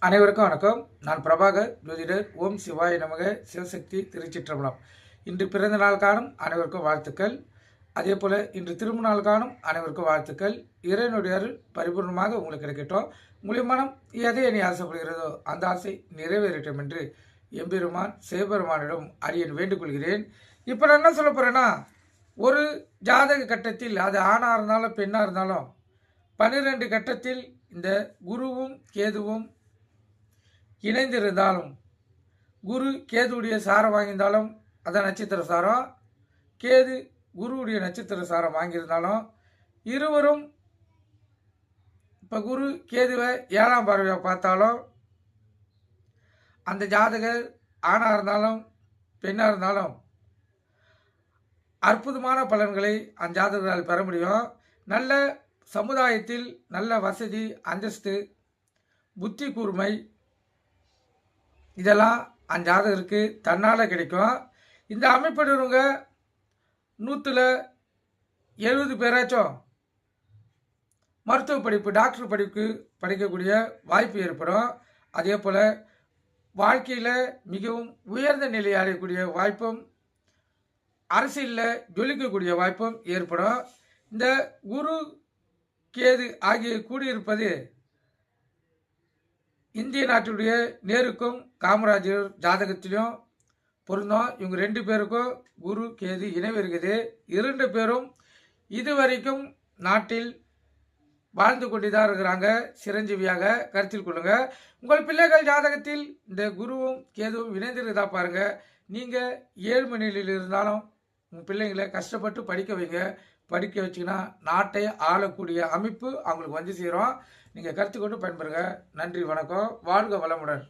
அனைவருக்கும் வணக்கம். நான் பிரபாகர் ஜோதிடர். ஓம் சிவாய நமக. சிவசக்தி திருச்சிற்றம்பலம். இன்று பிறந்த நாள் காணும் அனைவருக்கும் வாழ்த்துக்கள். அதே போல இன்று திருமண நாள் காணும் அனைவருக்கும் வாழ்த்துக்கள். இறைவனுடைய அருள் பரிபூர்ணமாக உங்களுக்கு கிடைக்கட்டும். உங்களுடைய மனம் எதை எண்ணி ஆசைப்படுகிறதோ அந்த ஆசை நிறைவேறட்டும் என்று எம்பெருமான் சிவபெருமானிடம் அடியேன் வேண்டுகொள்கிறேன். இப்போ நான் என்ன சொல்ல போகிறேன்னா, ஒரு ஜாதக கட்டத்தில் அது ஆணாக இருந்தாலும் பெண்ணாக இருந்தாலும் 12 கட்டத்தில் இந்த குருவும் கேதுவும் இணைந்திருந்தாலும், குரு கேதுவுடைய சாரம் வாங்கியிருந்தாலும் அதான் நட்சத்திர சாரம், கேது குருவுடைய நட்சத்திர சாரம் வாங்கியிருந்தாலும், இருவரும் இப்போ குரு கேதுவை 7ஆம் பார்வையாக பார்த்தாலும் அந்த ஜாதகர் ஆணாக இருந்தாலும் பெண்ணாக இருந்தாலும் அற்புதமான பலன்களை அந்த ஜாதகரால் பெற முடியும். நல்ல சமுதாயத்தில் நல்ல வசதி, அந்தஸ்து, புத்தி கூர்மை இதெல்லாம் அந்த ஜாதகருக்கு தன்னால் கிடைக்கும். இந்த அமைப்பிடுறவங்க 100ல் 70 பேராச்சும் மருத்துவ படிப்பு, டாக்டர் படிப்பு படிக்கக்கூடிய வாய்ப்பு ஏற்படும். அதே போல் வாழ்க்கையில் மிகவும் உயர்ந்த நிலையை அடையக்கூடிய வாய்ப்பும், அரசியலில் ஜொலிக்கக்கூடிய வாய்ப்பும் ஏற்படும். இந்த குரு கேது ஆகிய கூடியிருப்பது இந்திய நாட்டுடைய நேருக்கும் காமராஜர் ஜாதகத்திலும் பொருந்தும். இவங்க 2 பேருக்கும் குரு கேது இணைவு இருக்குது. 2 பேரும் இதுவரைக்கும் நாட்டில் வாழ்ந்து கொண்டுதான் இருக்கிறாங்க. சிரஞ்சீவியாக கருத்தில் கொள்ளுங்க. உங்கள் பிள்ளைகள் ஜாதகத்தில் இந்த குருவும் கேதுவும் இணைந்திருந்தா பாருங்க. நீங்கள் ஏழ்மை நிலையில் இருந்தாலும் உங்கள் பிள்ளைங்களை கஷ்டப்பட்டு படிக்க வைங்க. படிக்க வச்சிங்கன்னா நாட்டை ஆளக்கூடிய அமைப்பு அவங்களுக்கு வந்து சேரும். நீங்கள் கருத்து கொண்டு பயன்பெறுங்க. நன்றி, வணக்கம். வாழ்க வளமுடன்.